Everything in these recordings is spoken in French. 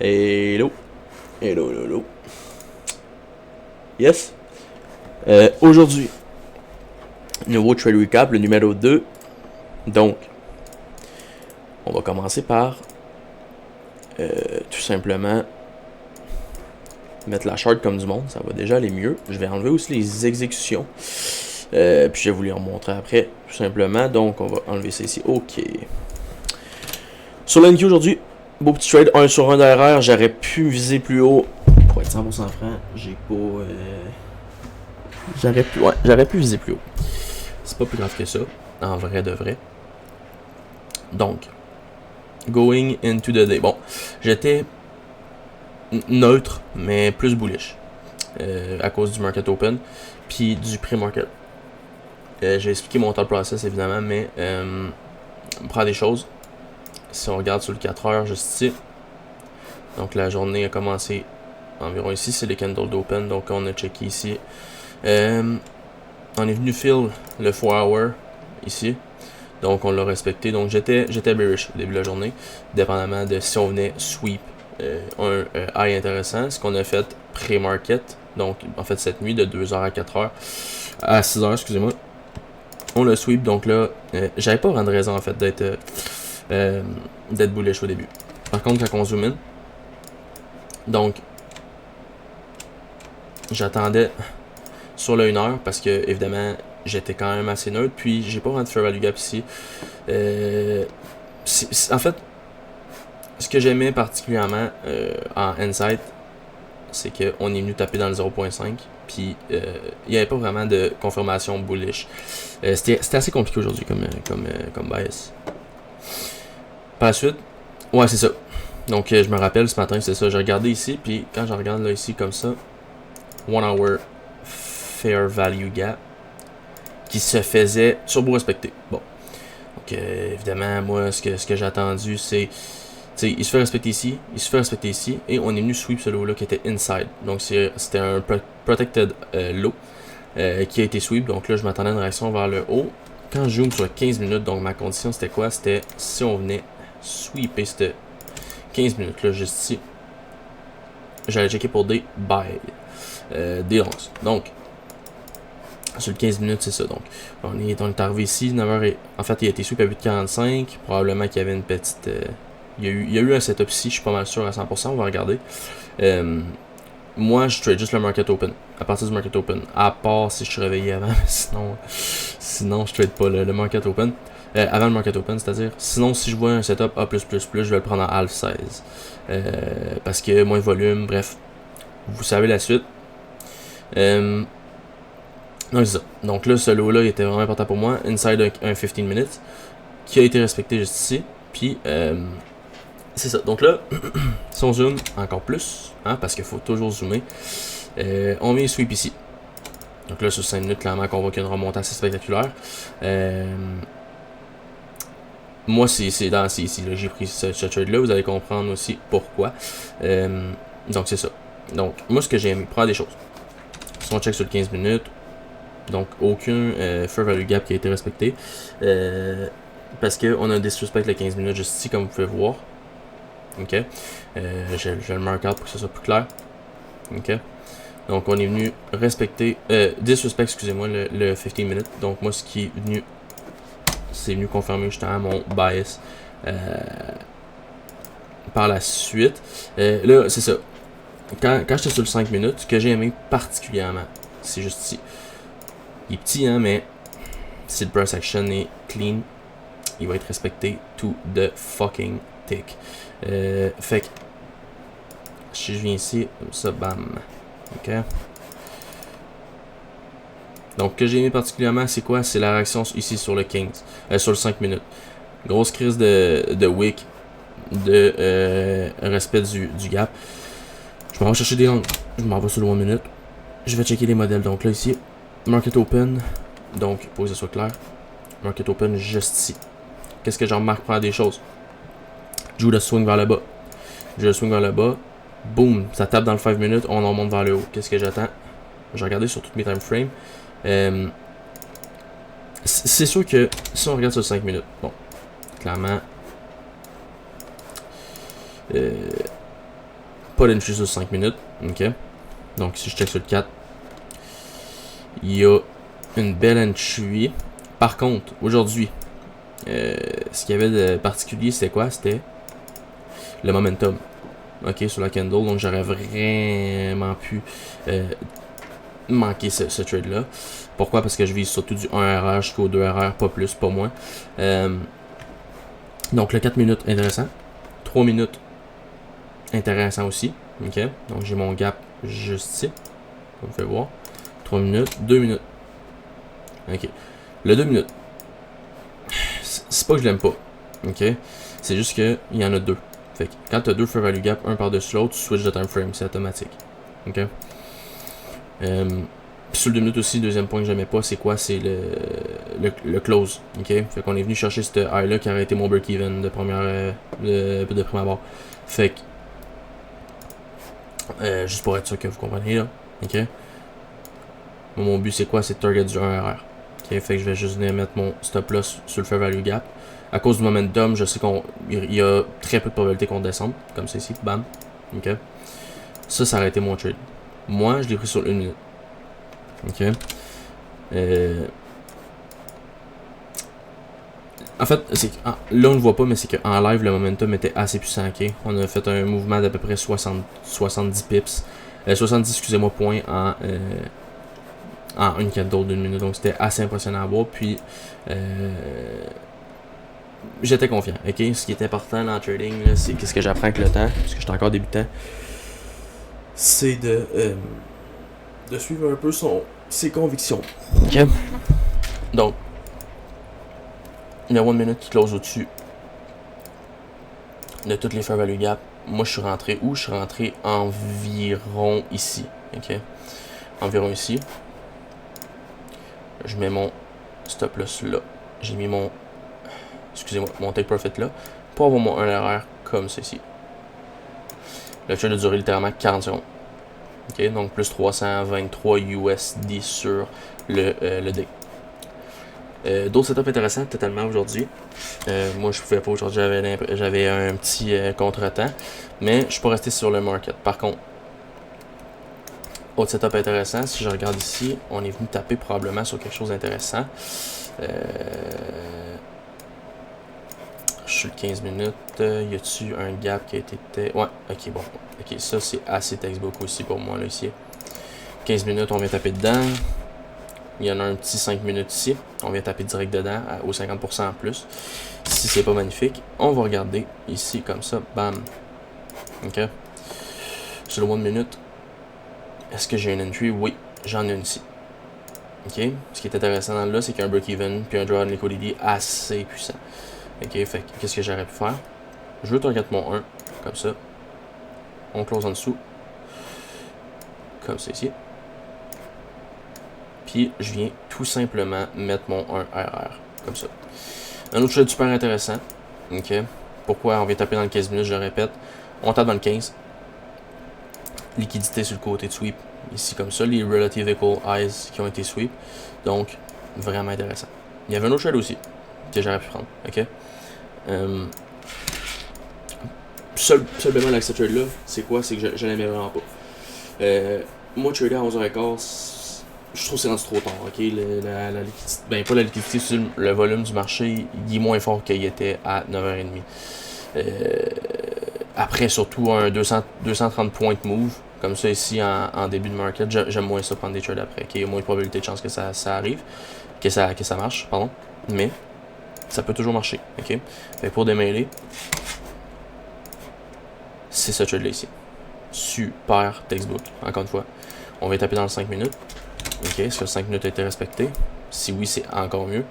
Hello. Hello, hello, hello. Yes. Aujourd'hui, nouveau trade recap, le numéro 2. Donc, on va commencer par tout simplement mettre la charte comme du monde. Ça va déjà aller mieux. Je vais enlever aussi les exécutions. Puis je vais vous les remontrer après, tout simplement. Donc, on va enlever ça ici. OK. Sur l'NQ aujourd'hui, beau petit trade, 1 sur 1 d'RR. J'aurais pu viser plus haut. Pour être 100% franc, j'ai pas... J'aurais pu viser plus haut. C'est pas plus grave que ça, en vrai de vrai. Donc, going into the day. Bon, j'étais neutre, mais plus bullish. À cause du market open, puis du pre-market. J'ai expliqué mon thought process évidemment, mais on prend des choses. Si on regarde sur le 4 heures juste ici, donc la journée a commencé environ ici, c'est les candles d'open, donc on a checké ici. On est venu fill le 4 hour ici, donc on l'a respecté. Donc j'étais bearish au début de la journée, dépendamment de si on venait sweep un high intéressant, ce qu'on a fait pré-market, donc en fait cette nuit de 2h à 4h à 6h, excusez-moi, on le sweep. Donc là, j'avais pas vraiment de raison en fait d'être bullish au début. Par contre, quand on zoom in, donc j'attendais sur le 1 heure parce que évidemment j'étais quand même assez neutre, puis j'ai pas vraiment de fair value gap ici. En fait, ce que j'aimais particulièrement en insight, c'est qu'on est venu taper dans le 0.5, puis il n'y avait pas vraiment de confirmation bullish. C'était assez compliqué aujourd'hui comme bias. Par la suite, ouais, c'est ça. Donc je me rappelle ce matin, c'est ça. J'ai regardé ici, puis quand je regarde là ici comme ça, 1 hour fair value gap qui se faisait turbo respecter. Bon, donc évidemment, moi, ce que j'ai attendu, c'est, il se fait respecter ici, il se fait respecter ici, et on est venu sweep ce lot là qui était inside. Donc c'était un protected low qui a été sweep. Donc là, je m'attendais à une réaction vers le haut. Quand je zoome sur 15 minutes, donc ma condition c'était quoi? C'était si on venait sweeper cette 15 minutes là juste ici, j'allais checker pour des buy, des 11. Donc sur le 15 minutes, c'est ça. Donc on est arrivé ici, 9h et... En fait, il a été sweep à 8,45. Probablement qu'il y avait une petite... il y a eu un setup ici, je suis pas mal sûr à 100%, on va regarder. Moi, je trade juste le market open. À partir du market open. À part si je suis réveillé avant, sinon je trade pas le market open. Avant le market open, c'est-à-dire. Sinon, si je vois un setup A+++, je vais le prendre en half size. Parce que moins de volume, bref. Vous savez la suite. Donc c'est ça. Donc là, ce lot-là, il était vraiment important pour moi. Inside un 15 minutes. Qui a été respecté juste ici. Puis, c'est ça. Donc là, si on zoome encore plus, hein, parce qu'il faut toujours zoomer, on vient sweep ici. Donc là, sur 5 minutes, clairement qu'on voit qu'il y a une remontée assez spectaculaire. Moi, c'est ici. J'ai pris ce trade-là. Vous allez comprendre aussi pourquoi. Donc, c'est ça. Donc, moi, ce que j'ai aimé, prendre des choses. Si on check sur le 15 minutes, donc aucun fair value gap qui a été respecté. Parce qu'on a un disrespect le 15 minutes juste ici, comme vous pouvez voir. Ok. Je le mark out pour que ce soit plus clair. Ok. Donc, on est venu respecter, disrespect, excusez-moi, le 15 minutes. Donc, moi, ce qui est venu, c'est venu confirmer justement mon bias par la suite. Là, c'est ça. Quand j'étais sur le 5 minutes, ce que j'ai aimé particulièrement, c'est juste ici. Il est petit, hein, mais si le price action est clean, il va être respecté to the fucking tick. Fait que si je viens ici, comme ça, bam. Ok. Donc, ce que j'ai aimé particulièrement, c'est quoi? C'est la réaction ici sur le 15, sur le 5 minutes. Grosse crise de wick, de respect du gap. Je m'en vais chercher des angles. Je m'en vais sur le 1 minute. Je vais checker les modèles. Donc là, ici, market open. Donc, pour que ce soit clair, market open juste ici. Qu'est-ce que j'en remarque? Prendre des choses. Je joue le swing vers le bas. Je le swing vers le bas. Boom, ça tape dans le 5 minutes. On en monte vers le haut. Qu'est-ce que j'attends? Je vais regarder sur toutes mes time frames. C'est sûr que si on regarde sur 5 minutes, bon, clairement, Pas d'entry sur 5 minutes. Ok. Donc si je check sur le 4, il y a une belle entry. Par contre, aujourd'hui, ce qu'il y avait de particulier, c'était quoi? C'était le momentum. Ok, sur la candle. Donc j'aurais vraiment pu manquer ce trade-là. Pourquoi? Parce que je vise surtout du 1 RR jusqu'au 2 RR, pas plus, pas moins. Donc le 4 minutes, intéressant. 3 minutes, intéressant aussi. Ok, donc j'ai mon gap juste ici. Comme vous pouvez voir. 3 minutes, 2 minutes. Ok. Le 2 minutes. C'est pas que je l'aime pas. Ok. C'est juste qu'il y en a deux. Fait que quand tu as deux fair value gap, un par-dessus l'autre, tu switches de time frame. C'est automatique. Ok. Puis sur le 2 minutes aussi, deuxième point que j'aimais pas, c'est quoi? C'est le close. Ok. Fait qu'on est venu chercher cette high là qui a arrêté mon break-even de première de prime abord. Fait que juste pour être sûr que vous comprenez là. Ok. Mon but c'est quoi? C'est de target du 1 RR. Ok. Fait que je vais juste venir mettre mon stop loss sur le fair value gap. À cause du momentum, je sais qu'il y a très peu de probabilité qu'on descende. Comme ça ici. Bam. Ok. Ça aurait été mon trade. Moi, je l'ai pris sur 1 minute. Ok. En fait, là on ne voit pas, mais c'est qu'en live, le momentum était assez puissant. Ok. On a fait un mouvement d'à peu près 70 pips. 70, excusez-moi, points en une candle d'une minute. Donc c'était assez impressionnant à voir. Puis j'étais confiant. Ok. Ce qui est important dans le trading, c'est qu'est-ce que j'apprends avec le temps, parce que j'étais encore débutant. C'est de suivre un peu ses convictions. Ok. Donc, il y a 1 minute qui close au-dessus de toutes les fair value gap. Moi, je suis rentré où? Je suis rentré environ ici. Ok. Environ ici. Je mets mon stop loss là. J'ai mis mon take profit là. Pour avoir mon 1 RR comme ceci. Le trade a duré littéralement 40 secondes. Ok, donc plus 323 USD sur le day. D'autres setups intéressants totalement aujourd'hui. Moi je pouvais pas aujourd'hui, j'avais un petit contretemps, mais je suis pas resté sur le market. Par contre, autre setup intéressant, si je regarde ici, on est venu taper probablement sur quelque chose d'intéressant. Je suis le 15 minutes. Y a-tu un gap qui a été... Ouais, ok, bon. Ok, ça c'est assez textbook aussi pour moi là ici. 15 minutes, on vient taper dedans. Il y en a un petit 5 minutes ici. On vient taper direct dedans au 50% en plus. Si c'est pas magnifique, on va regarder ici comme ça. Bam. Ok. Sur le 1 minute, est-ce que j'ai une entry? Oui, j'en ai une ici. Ok. Ce qui est intéressant dans là, c'est qu'il y a un break-even puis un draw on liquidity assez puissant. Ok. Fait que qu'est-ce que j'aurais pu faire? Je veux target mon 1 comme ça. On close en dessous. Comme ça ici. Puis je viens tout simplement mettre mon 1 RR. Comme ça. Un autre trade super intéressant. Ok. Pourquoi on vient taper dans le 15 minutes, je le répète. On tape dans le 15. Liquidité sur le côté de sweep. Ici comme ça. Les Relative Equal Highs qui ont été sweep. Donc, vraiment intéressant. Il y avait un autre trade aussi que j'aurais pu prendre. Ok. Seul bémol avec cette trade-là, c'est quoi? C'est que je l'aimais vraiment pas. Moi, trader à 11h15, je trouve que c'est rendu trop tard. Ok, la liquidité, ben pas la liquidité, c'est le volume du marché, il est moins fort qu'il était à 9h30. Après, surtout un 230 points de move, comme ça ici en début de market, j'aime moins ça prendre des trades après. Il y a moins de probabilité de chance que ça arrive, que ça marche, pardon. Mais ça peut toujours marcher. Ok, fait pour démêler, c'est ce trade là ici. Super textbook, encore une fois. On va taper dans le 5 minutes. Ok, est-ce que le 5 minutes a été respecté? Si oui, c'est encore mieux.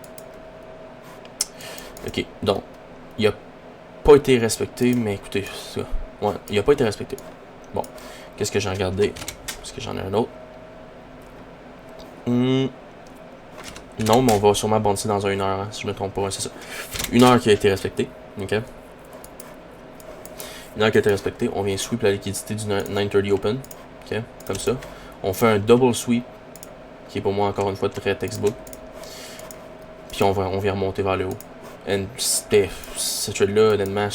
Ok, donc, il n'a pas été respecté, mais écoutez, ça. Ouais, il n'a pas été respecté. Bon, qu'est-ce que j'ai regardé? Est-ce que j'en ai un autre? Non, mais on va sûrement bouncer dans 1 heure, hein, si je me trompe pas, c'est ça. 1 heure qui a été respectée. Ok. 1 heure qui a été respectée, on vient sweep la liquidité du 930 open. Ok, comme ça. On fait un double sweep, qui est pour moi encore une fois très textbook. Puis on vient remonter vers le haut. Ce trade-là, honnêtement,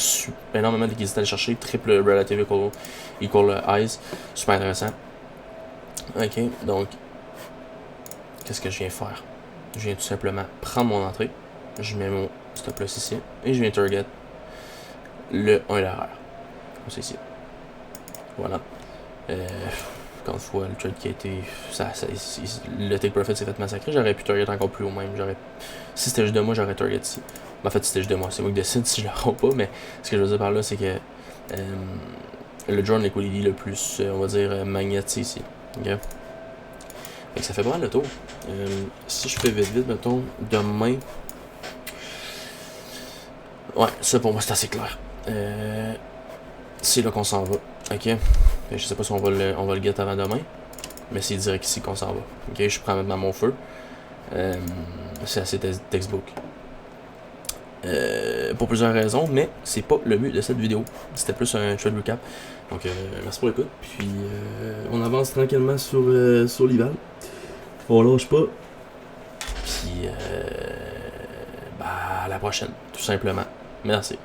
énormément d'équité à aller chercher. Triple relative equal eyes. Super intéressant. Ok, donc, qu'est-ce que je viens faire? Je viens tout simplement prendre mon entrée. Je mets mon stop loss ici. Et je viens target le 1 l'erreur. Comme c'est ici. Voilà. Encore une fois, le trade qui a été. Le take profit s'est fait massacrer. J'aurais pu target encore plus haut même. Si c'était juste de moi, j'aurais target ici. En fait, si c'était juste de moi, c'est moi qui décide si je le rends pas. Mais ce que je veux dire par là, c'est que le drone liquidity le plus, on va dire, magnétique ici. Okay? Donc ça fait pas mal le tour. Si je fais vite, mettons, demain. Ouais, ça pour moi c'est assez clair. C'est là qu'on s'en va. Ok. Je sais pas si on va le get avant demain. Mais c'est direct ici qu'on s'en va. Ok, je prends maintenant mon feu. C'est assez textbook. Pour plusieurs raisons, mais c'est pas le but de cette vidéo. C'était plus un trade recap. Donc merci pour l'écoute. Puis on avance tranquillement sur l'Ival. On lâche pas. Puis à la prochaine, tout simplement. Merci.